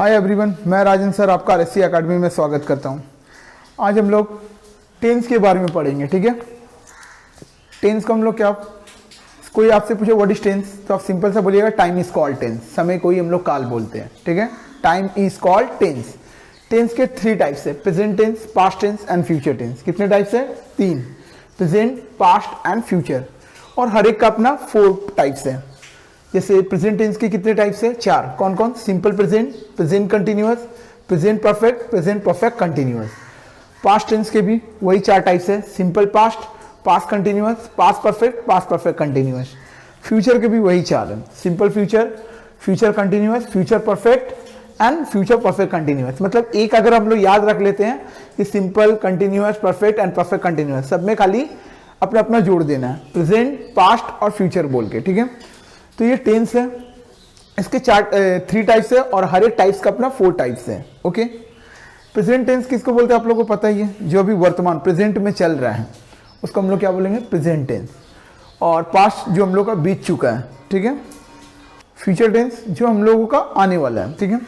Hi everyone, मैं राजन sir आपका RSC academy में स्वागत करता हूं। आज हम लोग टेंस के बारे में पढ़ेंगे। ठीक है, टेंस को हम लोग क्या, कोई आपसे पूछे व्हाट इज टेंस तो आप सिंपल सा बोलिएगा टाइम इज कॉल्ड टेंस। समय को ही हम लोग काल बोलते हैं। ठीक है, time is called tense. Tense के 3 टाइप्स है, present tense, past tense and future tense. कितने टाइप्स है? 3, प्रेजेंट, पास्ट एंड फ्यूचर। और हर एक का अपना 4 टाइप्स है। जैसे प्रेजेंट टेंस के कितने टाइप्स है? 4। कौन कौन? Simple present, present continuous, present perfect, present perfect continuous. Past tense के भी वही 4 टाइप्स है, simple past, past continuous, past perfect, past perfect continuous. Future के भी वही 4 है, simple future, future continuous, future perfect and future perfect continuous. मतलब एक अगर हम लोग याद रख लेते हैं कि simple, continuous, perfect and perfect continuous, सब में खाली अपना अपना जोड़ देना है, प्रेजेंट, पास्ट और फ्यूचर बोल के। ठीक है, तो ये टेंस है। इसके 3 टाइप्स है और हर एक टाइप्स का अपना 4 टाइप्स है। ओके, प्रेजेंट टेंस किसको बोलते हैं आप लोगों को पता ही है, जो अभी वर्तमान प्रेजेंट में चल रहा है उसको हम लोग क्या बोलेंगे? Present tense. और पास्ट जो हम लोग का बीत चुका है। ठीक है, फ्यूचर टेंस जो हम लोगों का आने वाला है। ठीक है,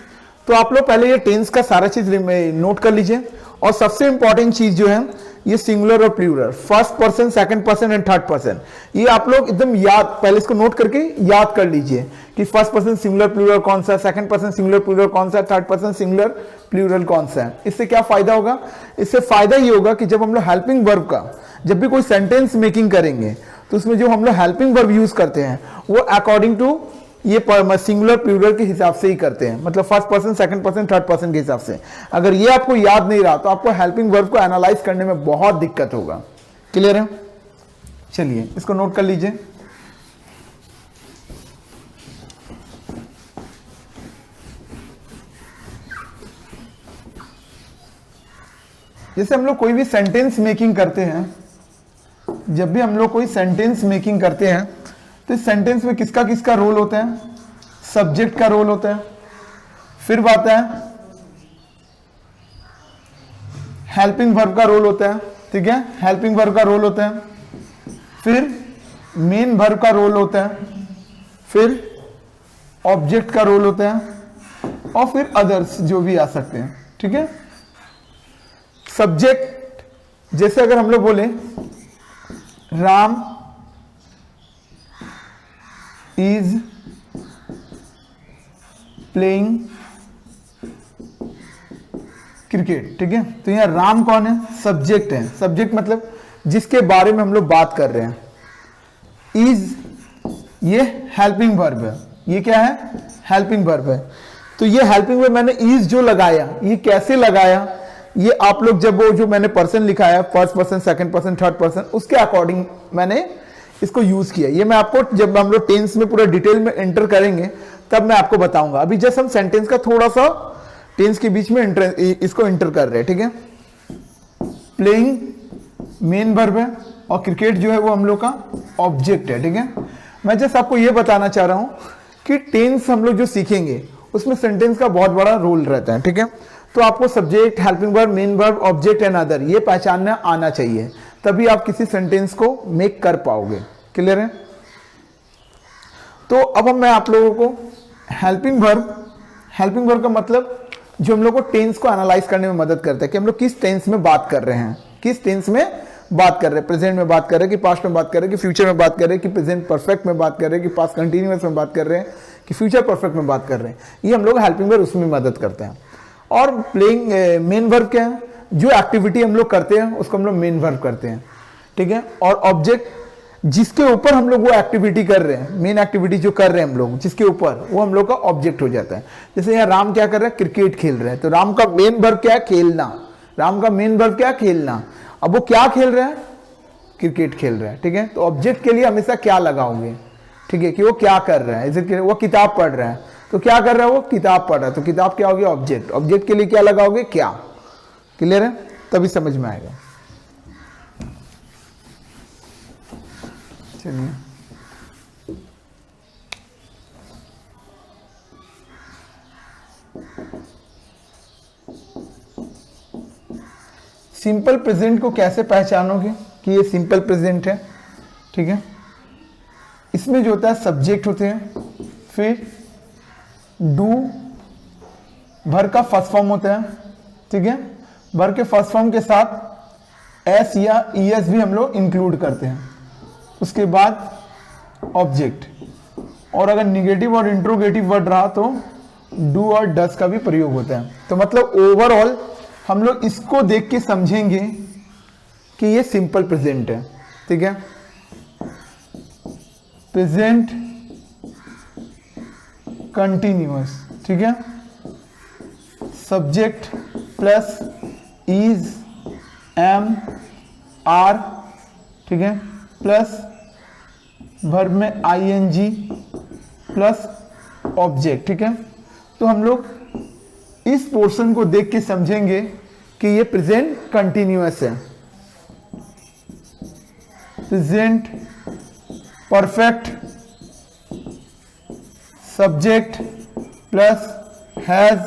तो आप लोग पहले ये टेंस का सारा चीज नोट कर लीजिए। और सबसे इंपॉर्टेंट चीज जो है ये सिंगुलर और plural, first person, second person and third person, ये आप लोग एकदम याद, पहले इसको नोट करके याद कर लीजिए कि फर्स्ट पर्सन सिंगुलर प्लूरल कौन सा है, सेकंड पर्सन सिंगुलर प्लूरल कौन सा है, थर्ड पर्सन सिंगुलर प्लूरल कौन सा है। इससे क्या फायदा होगा? इससे फायदा ये होगा कि जब हम लोग हेल्पिंग वर्ब का, जब भी कोई सेंटेंस मेकिंग करेंगे तो उसमें जो हम लोग हेल्पिंग वर्ब यूज करते हैं वो अकॉर्डिंग टू ये सिंगुलर प्लूरल के हिसाब से ही करते हैं, मतलब first person, second person, third person के हिसाब से। अगर ये आपको याद नहीं रहा तो आपको हेल्पिंग वर्ब को एनालाइज करने में बहुत दिक्कत होगा। क्लियर है? चलिए इसको नोट कर लीजिए। जैसे हम लोग कोई भी सेंटेंस मेकिंग करते हैं, जब भी हम लोग कोई सेंटेंस मेकिंग करते हैं तो इस सेंटेंस में किसका किसका रोल होता है? सब्जेक्ट का रोल होता है, फिर आता है हेल्पिंग वर्ब का रोल होता है। ठीक है, हेल्पिंग वर्ब का रोल होता है, फिर मेन वर्ब का रोल होता है, फिर ऑब्जेक्ट का रोल होता है और फिर अदर्स जो भी आ सकते हैं। ठीक है, सब्जेक्ट जैसे अगर हम लोग बोले राम is playing क्रिकेट। ठीक है, तो यहां राम कौन है? सब्जेक्ट है। सब्जेक्ट मतलब जिसके बारे में हम लोग बात कर रहे हैं। इज ये हेल्पिंग वर्ब है। ये क्या है? हेल्पिंग वर्ब है। तो ये हेल्पिंग वर्ब मैंने इज जो लगाया, ये कैसे लगाया, ये आप लोग जब वो जो मैंने पर्सन लिखा है, first person, second person, third person, उसके अकॉर्डिंग मैंने इसको यूज किया। ये मैं आपको जब हम लोग टेंस में पूरा डिटेल में एंटर करेंगे तब मैं आपको बताऊंगा। अभी जस्ट हम सेंटेंस का थोड़ा सा टेंस के बीच में इसको एंटर कर रहे हैं। ठीक है, प्लेइंग मेन वर्ब है और क्रिकेट जो है वो हम लोग का ऑब्जेक्ट है। ठीक है, मैं जस्ट आपको ये बताना चाह रहा हूं कि टेंस हम लोग जो सीखेंगे उसमें सेंटेंस का बहुत बड़ा रोल रहता है। ठीक है, तो आपको subject, helping verb, main verb, object and other ये पहचानना आना चाहिए, तभी आप किसी सेंटेंस को मेक कर पाओगे। क्लियर है? तो अब मैं आप लोगों को हेल्पिंग वर्ब का मतलब जो हम लोग को टेंस को एनालाइज करने में मदद करता है कि हम लोग किस टेंस में बात कर रहे हैं, किस टेंस में बात कर रहे हैं, प्रेजेंट में बात कर रहे हैं कि पास्ट में बात कर रहे हैं कि फ्यूचर में बात कर रहे हैं कि प्रेजेंट परफेक्ट में बात कर रहे हैं कि पास्ट कंटिन्यूअस में बात कर रहे हैं कि फ्यूचर परफेक्ट में बात कर रहे हैं। ये हम लोग हेल्पिंग वर्ब उसमें मदद करते हैं। और प्लेइंग मेन वर्ब क्या है? जो एक्टिविटी हम लोग करते हैं उसको हम लोग मेन वर्ब करते हैं। ठीक है, और ऑब्जेक्ट जिसके ऊपर हम लोग वो एक्टिविटी कर रहे हैं, मेन एक्टिविटी जो कर रहे हैं हम लोग जिसके ऊपर, वो हम लोग का ऑब्जेक्ट हो जाता है। जैसे यहाँ राम क्या कर रहे हैं? क्रिकेट खेल रहे हैं, तो राम का मेन वर्ब क्या है? खेलना। राम का मेन वर्ब क्या है? खेलना। अब वो क्या खेल रहे हैं? क्रिकेट खेल रहे हैं। ठीक है, तो ऑब्जेक्ट के लिए हमेशा क्या लगाओगे? ठीक है, कि वो क्या कर रहा है, वो किताब पढ़ रहा है, तो क्या कर रहा है? वो किताब पढ़ रहा है, तो किताब क्या होगी? ऑब्जेक्ट। ऑब्जेक्ट के लिए क्या लगाओगे? क्या। क्लियर है? तभी समझ में आएगा। चलिए सिंपल प्रेजेंट को कैसे पहचानोगे कि ये सिंपल प्रेजेंट है? ठीक है, इसमें जो होता है सब्जेक्ट होते हैं, फिर डू भर का फर्स्ट फॉर्म होता है, ठीक है। भर के फर्स्ट फॉर्म के साथ एस या ईएस भी हम लोग इंक्लूड करते हैं। उसके बाद ऑब्जेक्ट, और अगर निगेटिव और इंट्रोगेटिव वर्ड रहा तो डू और डस का भी प्रयोग होता है। तो मतलब ओवरऑल हम लोग इसको देख के समझेंगे कि ये सिंपल प्रेजेंट है, ठीक है। प्रेजेंट कंटिन्यूअस, ठीक है। Subject plus is, am, are, ठीक है, प्लस वर्ब में आईएनजी प्लस ऑब्जेक्ट, ठीक है। तो हम लोग इस पोर्शन को देख के समझेंगे कि ये प्रेजेंट कंटिन्यूअस है। Present perfect subject plus has,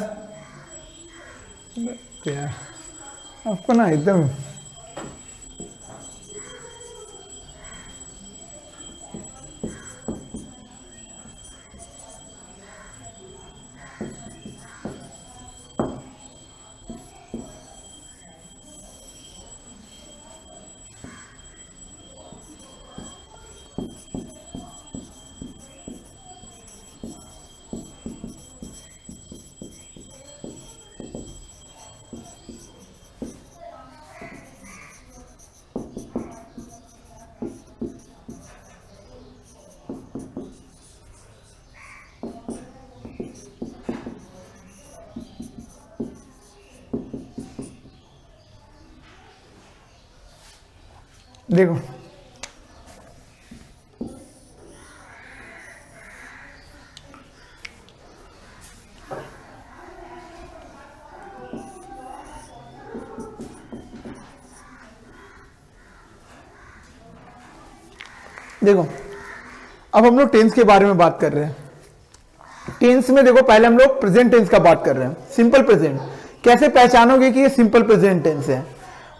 आपको ना एकदम देखो, देखो अब हम लोग टेंस के बारे में बात कर रहे हैं। टेंस में देखो पहले हम लोग प्रेजेंट टेंस का बात कर रहे हैं। सिंपल प्रेजेंट कैसे पहचानोगे कि ये सिंपल प्रेजेंट टेंस है?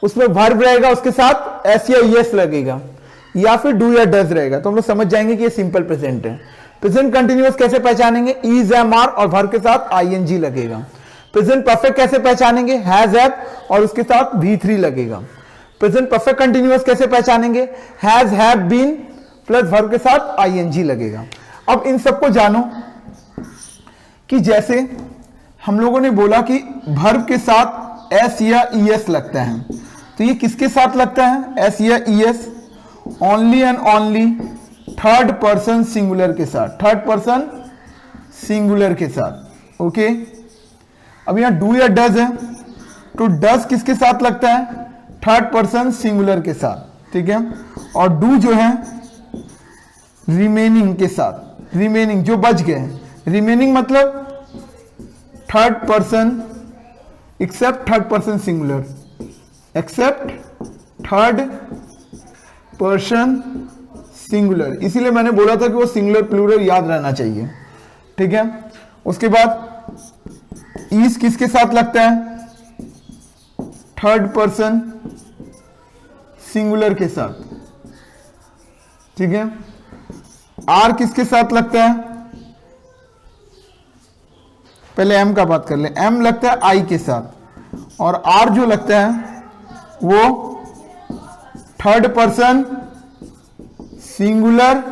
उसमें वर्ब रहेगा, उसके साथ एस या ईएस लगेगा, या फिर डू या डज रहेगा, तो हम लोग समझ जाएंगे कि ये सिंपल प्रेजेंट है। प्रेजेंट कंटिन्यूअस कैसे पहचानेंगे? इज, एम, आर और वर्ब के साथ आईएनजी लगेगा। प्रेजेंट परफेक्ट कैसे पहचानेंगे? हैज, हैव और उसके साथ V3 लगेगा। प्रेजेंट परफेक्ट कंटिन्यूअस कैसे पहचानेंगे? Has, have, been plus verb के साथ आईएनजी लगेगा। अब इन सबको जानो कि जैसे हम लोगों ने बोला कि वर्ब के साथ एस या ईएस लगता है, तो ये किसके साथ लगता है? एस या E S only and only third person singular के साथ, थर्ड पर्सन सिंगुलर के साथ। ओके, अब यहां डू या डज है, तो डज किसके साथ लगता है? थर्ड पर्सन सिंगुलर के साथ, ठीक है। और डू जो है रिमेनिंग के साथ, रिमेनिंग जो बच गए, रिमेनिंग मतलब third person except third person singular, except third person singular. इसीलिए मैंने बोला था कि वो सिंगुलर प्लूरल याद रहना चाहिए, ठीक है। उसके बाद इज किसके साथ लगता है? थर्ड पर्सन सिंगुलर के साथ, ठीक है। आर किसके साथ लगता है? पहले एम का बात कर ले। एम लगता है आई के साथ, और आर जो लगता है वो third person singular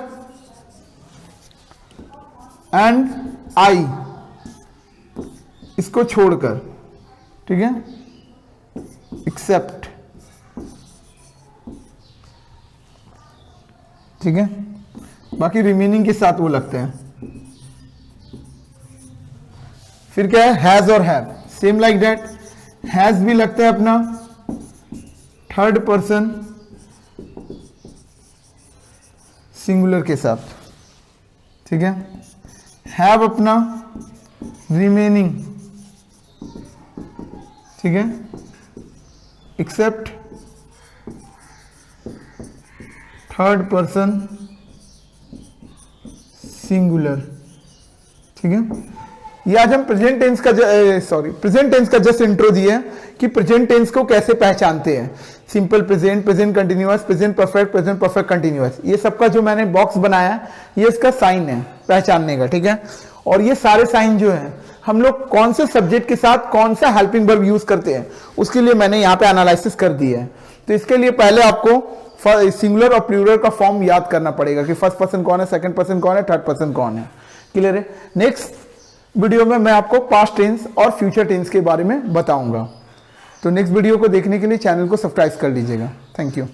and I, इसको छोड़कर, ठीक है, एक्सेप्ट, ठीक है। बाकी रिमेनिंग के साथ वो लगते हैं। फिर क्या है? हैज और have, same like that. Has भी लगता है अपना थर्ड पर्सन सिंगुलर के साथ, ठीक है। हैव अपना रिमेनिंग, ठीक है, एक्सेप्ट थर्ड पर्सन सिंगुलर, ठीक है। ये आज हम प्रेजेंट टेंस का प्रेजेंट टेंस का जस्ट इंट्रो दिया है कि प्रेजेंट टेंस को कैसे पहचानते हैं। Simple present, present continuous, present perfect continuous, ये सबका जो मैंने बॉक्स बनाया है ये इसका साइन है पहचानने का, ठीक है। और ये सारे साइन जो है हम लोग कौन से सब्जेक्ट के साथ कौन सा हेल्पिंग वर्ब यूज करते हैं उसके लिए मैंने यहाँ पे एनालिसिस कर दिया है। तो इसके लिए पहले आपको सिंगुलर और प्लूरल का फॉर्म याद करना पड़ेगा कि फर्स्ट पर्सन कौन है, सेकंड पर्सन कौन है, थर्ड पर्सन कौन है। क्लियर है। नेक्स्ट वीडियो में मैं आपको पास्ट टेंस और फ्यूचर टेंस के बारे में बताऊंगा। तो नेक्स्ट वीडियो को देखने के लिए चैनल को सब्सक्राइब कर लीजिएगा। Thank you.